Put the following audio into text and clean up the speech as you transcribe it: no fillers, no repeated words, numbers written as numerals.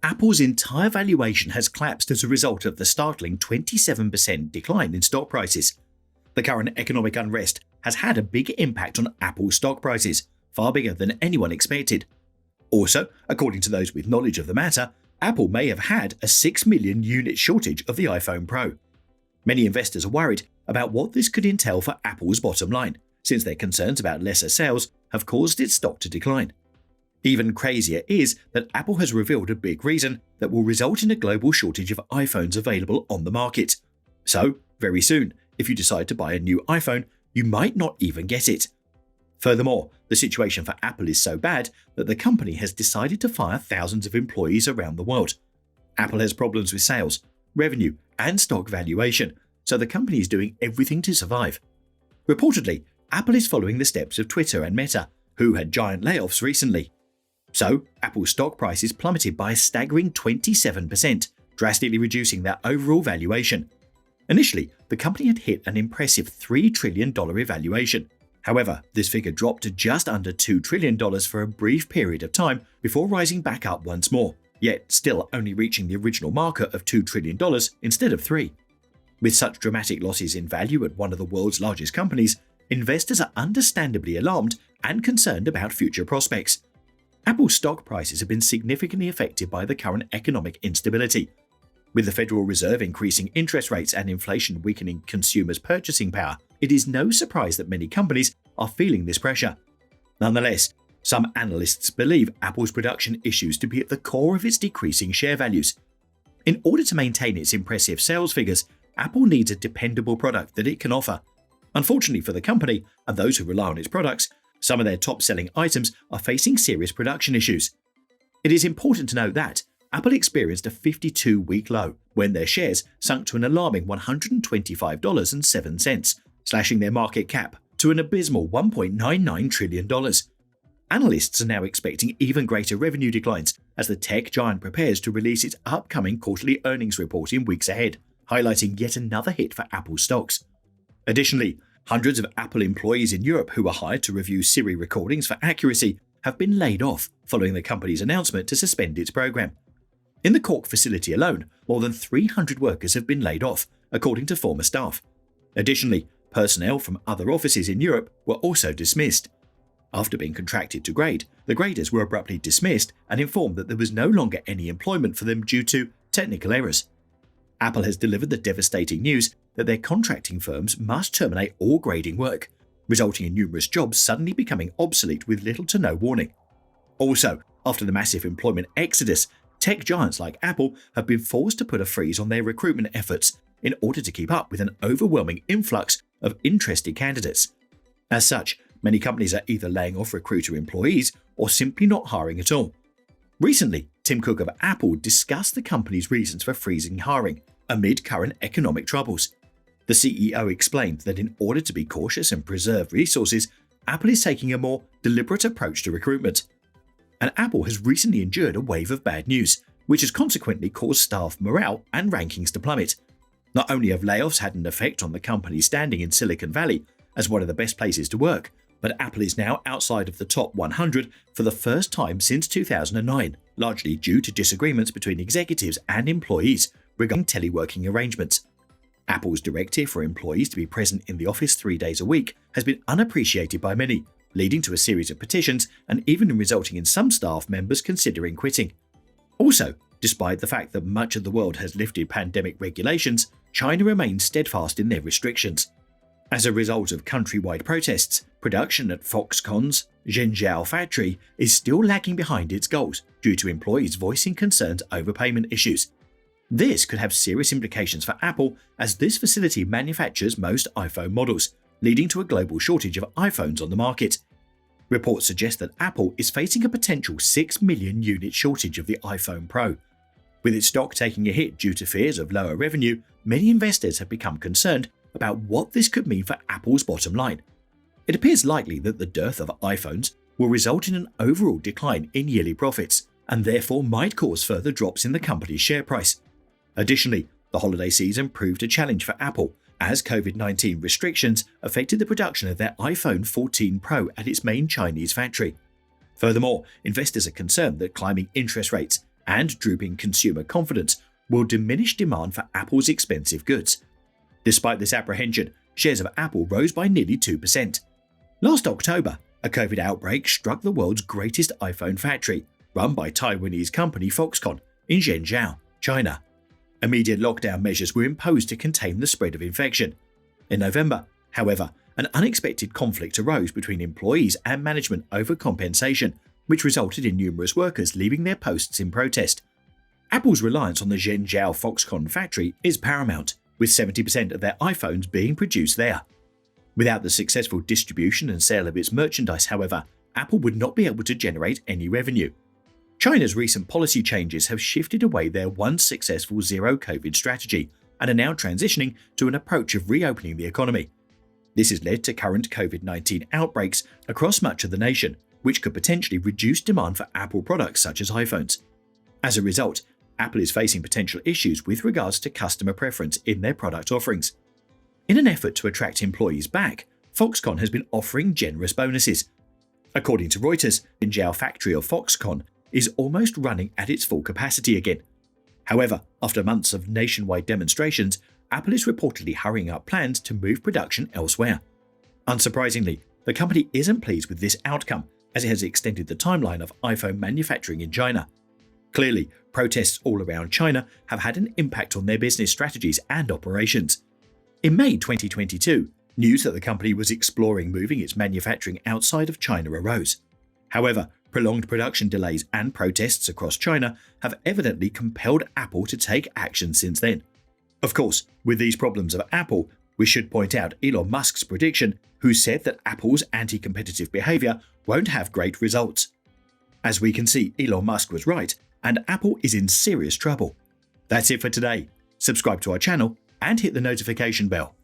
Apple's entire valuation has collapsed as a result of the startling 27% decline in stock prices. The current economic unrest has had a big impact on Apple's stock prices, far bigger than anyone expected. Also, according to those with knowledge of the matter, Apple may have had a 6 million unit shortage of the iPhone Pro. Many investors are worried about what this could entail for Apple's bottom line, since their concerns about lesser sales have caused its stock to decline. Even crazier is that Apple has revealed a big reason that will result in a global shortage of iPhones available on the market. So, very soon, if you decide to buy a new iPhone, you might not even get it. Furthermore, the situation for Apple is so bad that the company has decided to fire thousands of employees around the world. Apple has problems with sales, revenue, and stock valuation, so the company is doing everything to survive. Reportedly, Apple is following the steps of Twitter and Meta, who had giant layoffs recently. So, Apple's stock prices plummeted by a staggering 27%, drastically reducing their overall valuation. Initially, the company had hit an impressive $3 trillion evaluation. However, this figure dropped to just under $2 trillion for a brief period of time before rising back up once more, yet still only reaching the original marker of $2 trillion instead of $3. With such dramatic losses in value at one of the world's largest companies, investors are understandably alarmed and concerned about future prospects. Apple's stock prices have been significantly affected by the current economic instability. With the Federal Reserve increasing interest rates and inflation weakening consumers' purchasing power, it is no surprise that many companies are feeling this pressure. Nonetheless, some analysts believe Apple's production issues to be at the core of its decreasing share values. In order to maintain its impressive sales figures, Apple needs a dependable product that it can offer. Unfortunately for the company and those who rely on its products, some of their top-selling items are facing serious production issues. It is important to note that Apple experienced a 52-week low when their shares sunk to an alarming $125.07, slashing their market cap to an abysmal $1.99 trillion. Analysts are now expecting even greater revenue declines as the tech giant prepares to release its upcoming quarterly earnings report in weeks ahead, highlighting yet another hit for Apple stocks. Additionally, hundreds of Apple employees in Europe who were hired to review Siri recordings for accuracy have been laid off following the company's announcement to suspend its program. In the Cork facility alone, more than 300 workers have been laid off, according to former staff. Additionally, personnel from other offices in Europe were also dismissed. After being contracted to grade, the graders were abruptly dismissed and informed that there was no longer any employment for them due to technical errors. Apple has delivered the devastating news that their contracting firms must terminate all grading work, resulting in numerous jobs suddenly becoming obsolete with little to no warning. Also, after the massive employment exodus, tech giants like Apple have been forced to put a freeze on their recruitment efforts in order to keep up with an overwhelming influx of interested candidates. As such, many companies are either laying off recruiter employees or simply not hiring at all. Recently, Tim Cook of Apple discussed the company's reasons for freezing hiring amid current economic troubles. The CEO explained that in order to be cautious and preserve resources, Apple is taking a more deliberate approach to recruitment. And Apple has recently endured a wave of bad news, which has consequently caused staff morale and rankings to plummet. Not only have layoffs had an effect on the company's standing in Silicon Valley as one of the best places to work, but Apple is now outside of the top 100 for the first time since 2009, largely due to disagreements between executives and employees regarding teleworking arrangements. Apple's directive for employees to be present in the office 3 days a week has been unappreciated by many, leading to a series of petitions and even resulting in some staff members considering quitting. Also, despite the fact that much of the world has lifted pandemic regulations, China remains steadfast in their restrictions. As a result of countrywide protests, production at Foxconn's Zhengzhou factory is still lagging behind its goals due to employees voicing concerns over payment issues. This could have serious implications for Apple as this facility manufactures most iPhone models, leading to a global shortage of iPhones on the market. Reports suggest that Apple is facing a potential 6 million unit shortage of the iPhone Pro. With its stock taking a hit due to fears of lower revenue, many investors have become concerned about what this could mean for Apple's bottom line. It appears likely that the dearth of iPhones will result in an overall decline in yearly profits, and therefore might cause further drops in the company's share price. Additionally, the holiday season proved a challenge for Apple, as COVID-19 restrictions affected the production of their iPhone 14 Pro at its main Chinese factory. Furthermore, investors are concerned that climbing interest rates, and drooping consumer confidence will diminish demand for Apple's expensive goods. Despite this apprehension, shares of Apple rose by nearly 2%. Last October, a COVID outbreak struck the world's greatest iPhone factory, run by Taiwanese company Foxconn, in Zhengzhou, China. Immediate lockdown measures were imposed to contain the spread of infection. In November, however, an unexpected conflict arose between employees and management over compensation, which resulted in numerous workers leaving their posts in protest. Apple's reliance on the Zhengzhou Foxconn factory is paramount, with 70% of their iPhones being produced there. Without the successful distribution and sale of its merchandise, however, Apple would not be able to generate any revenue. China's recent policy changes have shifted away their once successful zero-COVID strategy and are now transitioning to an approach of reopening the economy. This has led to current COVID-19 outbreaks across much of the nation, which could potentially reduce demand for Apple products such as iPhones. As a result, Apple is facing potential issues with regards to customer preference in their product offerings. In an effort to attract employees back, Foxconn has been offering generous bonuses. According to Reuters, the Zhengzhou factory of Foxconn is almost running at its full capacity again. However, after months of nationwide demonstrations, Apple is reportedly hurrying up plans to move production elsewhere. Unsurprisingly, the company isn't pleased with this outcome, as it has extended the timeline of iPhone manufacturing in China. Clearly, protests all around China have had an impact on their business strategies and operations. In May 2022, news that the company was exploring moving its manufacturing outside of China arose. However, prolonged production delays and protests across China have evidently compelled Apple to take action since then. Of course, with these problems of Apple, we should point out Elon Musk's prediction, who said that Apple's anti-competitive behavior won't have great results. As we can see, Elon Musk was right, and Apple is in serious trouble. That's it for today. Subscribe to our channel and hit the notification bell.